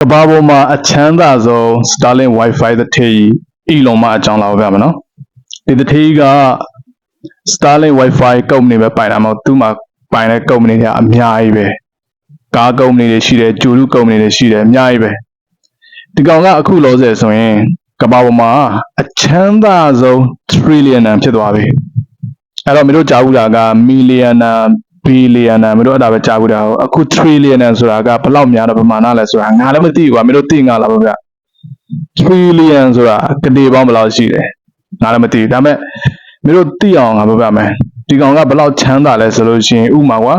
ကဘာပေါ်မှာအချမ်းသာဆုံး Starlink Wi-Fi တစ်ထည် Elon မအကြောင်းလာပြမယ်နော်ဒီတစ်ထည်က Starlink Wi-Fi ကုမ္ပဏီပဲပိုင်တာမဟုတ်သူ့မှာပိုင်တဲ့ကုမ္ပဏီတွေအများကြီးပဲကားကုမ္ပဏီတွေရှိတယ်ဂျူလူကုမ္ပဏီတွေရှိတယ်အများကြီးပဲဒီကောင်ကအခုလောဆယ်ဆိုရင်ကဘာပေါ်မှာအချမ်းသာဆုံး trillionaire ဖြစ်သွားပြီအဲ့တော့မင်းတို့ကြားဘူးလားက millionaire billionaire မင်းတို့အဲ့ဒါပဲကြားဘူးတာအခု trillionaire ဆိုတာကဘယ်လောက်များတော့ပမာဏလဲဆိုတာငါလည်းမသိဘူးကွာမင်းတို့သိငါလားဗျ trillion ဆိုတာကတိပေါင်းဘယ်လောက်ရှိတယ်ငါလည်းမသိဘူးဒါပေမဲ့မင်းတို့သိအောင်ငါပြောပြမယ်ဒီကောင်ကဘယ်လောက်ချမ်းသာလဲဆိုလို့ရှိရင်ဥပမာကွာ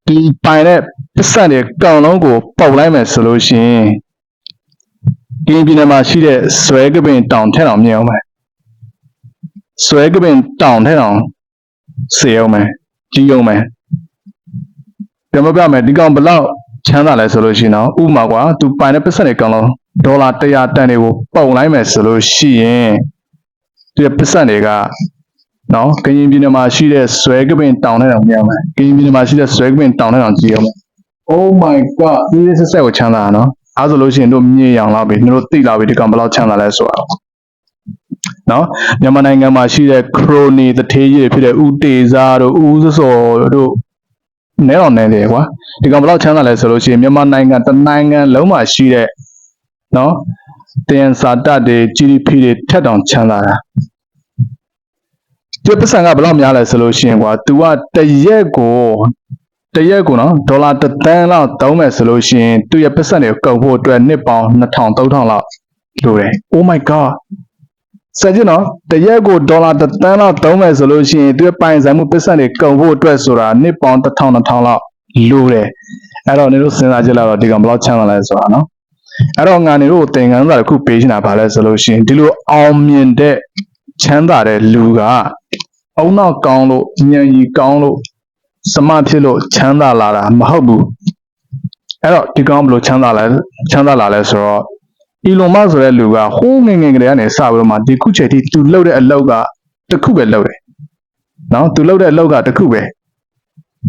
ဒီပိုင်တဲ့ပတ်စံတွေကောင်လုံးကိုပုတ်လိုက်မယ်ဆိုလို့ရှိရင်ကင်းပြည်နယ်မှာရှိတဲ့ဆွဲကပင်တောင်ထက်တောင်မြင်အောင်မယ်ဆွဲကပင်တောင်ထက်တောင်စေအောင်မယ်ကြီးအောင်မယ်ပြန်ပြမယ်ဒီကောင်ဘယ်လောက်ချမ်းသာလဲဆိုလို့ရှိရင်တော့ဥပမာကွာသူပိုင်တဲ့ပတ်စံတွေကောင်လုံးဒေါ်လာ100တန်တွေကိုပုတ်လိုက်မယ်ဆိုလို့ရှိရင်ဒီပတ်စံတွေကနော်ကရင်ပြည်နယ်မှာရှိတဲ့ဆွဲကပင်တောင်ထက်တောင်မြင်အောင်မယ်ကရင်ပြည်နယ်မှာရှိတဲ့ဆွဲကပင်တောင်ထက်တောင်ကြီးအောင်မယ် Oh my god ဒီစစ်ဆက်ကိုချမ်းသာတာနော်အဲဆိုလို့ရှိရင်တို့မြင်အောင်လာပြီတို့သိလာပြီဒီကောင်ဘယ်လောက်ချမ်းသာလဲဆိုတာနော်မြန်မာနိုင်ငံမှာရှိတဲ့ခရိုနီတထေးကြီးဖြစ်တဲ့ဦးတေဇာတို့ဦးစောတို့နဲတော်နဲတယ်ကွာဒီကောင်ဘယ်လောက်ချမ်းသာလဲဆိုလို့ရှိရင်မြန်မာနိုင်ငံတနိုင်ငံလုံးမှာရှိတဲ့နော်တင်စာတတ်တွေ GDP တွေထက်တောင်ချမ်းသာတာဒီပတ်စံကဘယ်လောက်များလဲဆိုလို့ရှိရင်ကွာ तू ကတရက်ကိုနော်ဒေါ်လာ1 သန်းလောက်သုံးမယ်ဆိုလို့ရှိရင်သူ့ရဲ့ပတ်စံတွေကိုကုန်ဖို့အတွက်နှစ်ပေါင်း2000 3000လောက်လိုတယ် Oh my god စကြနော်တရက်ကိုဒေါ်လာ1 သန်းလောက်သုံးမယ်ဆိုလို့ရှိရင်သူ့ရဲ့ပိုင်ဆိုင်မှုပတ်စံတွေကုန်ဖို့အတွက်ဆိုတာနှစ်ပေါင်း1000 2000လောက်လိုတယ်အဲ့တော့နေတို့စဉ်းစားကြည့်လိုက်တော့ဒီကောင်ဘယ်လောက်ချမ်းသာလဲဆိုတာနော်အဲ့တော့ငါနေတို့သင်ခန်းစာတစ်ခုပေးနေတာပါလဲဆိုလို့ရှိရင်ဒီလိုအောင်မြင်တဲ့ချမ်းသာတဲ့လူကအုံနောက်ကောင်းလို့ဉာဏ်ကြီးကောင်းလို့စမဖြစ်လို့ချမ်းသာလာတာမဟုတ်ဘူးအဲ့တော့ဒီကောင်ဘယ်လိုချမ်းသာလာလဲဆိုတော့ Elon Musk ဆိုတဲ့လူကဟိုးငယ်ငယ်ကလေးကနေစပြီးတော့မှဒီခုချိန်ထိသူလုပ်တဲ့အလုပ်ကတစ်ခုပဲလုပ်တယ်နော်သူလုပ်တဲ့အလုပ်ကတစ်ခုပဲ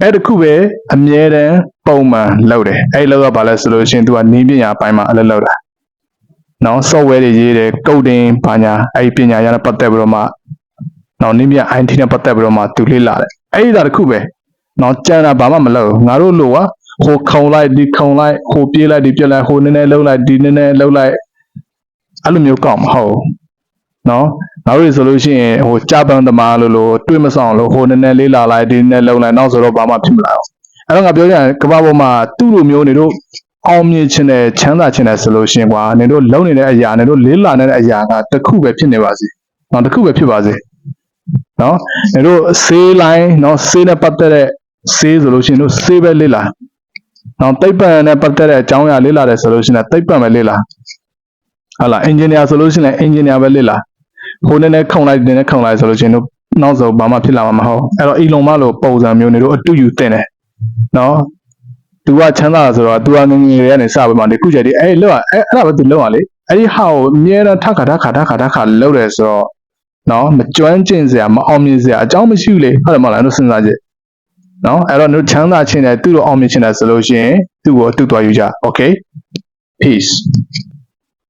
အဲ့တစ်ခုပဲအမြဲတမ်းပုံမှန်လုပ်တယ်အဲ့လောက်ကဘာလဲဆိုလို့ရှိရင်သူကနည်းပညာအပိုင်းမှာအလုပ်လုပ်တာနော် software တွေရေးတယ် coding ဘာညာအဲ့ပညာရတဲ့ပတ်သက်ပြီးတော့မှနော်နည်းပညာ IT နဲ့ပတ်သက်ပြီးတော့မှသူလေ့လာတယ်အဲ့ဒါတစ်ခုပဲနော်ကြံတာဘာမှမလုပ်ငါတို့လိုကဟိုခုံလိုက်ဒီခုံလိုက်ဟိုပြေးလိုက်ဒီပြေးလိုက်ဟိုနည်းနည်းလှုပ်လိုက်ဒီနည်းနည်းလှုပ်လိုက်အဲ့လိုမျိုးကောက်မဟုတ်နော်ငါတို့ဆိုလို့ရှိရင်ဟိုကြပန်းသမားလို့တွေးမဆောင်လို့ဟိုနည်းနည်းလေးလာလိုက်ဒီနည်းနည်းလှုပ်လိုက်နောက်ဆိုတော့ဘာမှဖြစ်မလာဘူးအဲ့တော့ငါပြောရရင်ကမ္ဘာပေါ်မှာသူ့လိုမျိုးနေတို့အောင်မြင်ခြင်းနဲ့ချမ်းသာခြင်းနဲ့ဆိုလို့ရှိရင်ကွာနေတို့လုံနေတဲ့အရာနေတို့လေးလာနေတဲ့အရာကတစ်ခုပဲဖြစ်နေပါစေနော်တစ်ခုပဲဖြစ်ပါစေနော်နေတို့ဆေးလိုင်းနော်ဆေးနဲ့ပတ်သက်တဲ့ဆေးဆိုလို့ရှိရင်တို့ဆေးပဲလေးလာနော်သိပ္ပံနဲ့ပတ်သက်တဲ့အကြောင်းအရာလေးလာတယ်ဆိုလို့ရှိရင်သိပ္ပံပဲလေးလာဟုတ်လားအင်ဂျင်နီယာဆိုလို့ရှိရင်အင်ဂျင်နီယာပဲလေးလာဟိုနည်းနည်းခုံလိုက်နည်းနည်းခုံလိုက်ဆိုလို့ရှိရင်တို့နောက်ဆုံးဘာမှဖြစ်လာမှာမဟုတ်အဲ့တော့ Elon Musk လို့ပုံစံမျိုးနေတို့အတူယူတင်တယ်နော် तू ကချမ်းသာဆိုတော့ तू ကငငယ်တွေကနေစပြီးမှဒီခုချက်ဒီအဲ့လောက်အဲ့ဒါပဲ तू လောက်ရလေအဲ့ဒီဟာကိုအမြဲတမ်းထခါလောက်တယ်ဆိုတော့နော်မကျွမ်းကျင်စရာမအောင်မြင်စရာအကြောင်းမရှိဘူးလေဟုတ်တယ်မဟုတ်လားတို့စဉ်းစားကြည့်နော်အဲ့တော့တို့ချမ်းသာခြင်းနဲ့သူ့လိုအောင်မြင်ခြင်းနဲ့ဆိုလို့ရှိရင်သူ့ကိုတူတော်ယူကြ Okay peace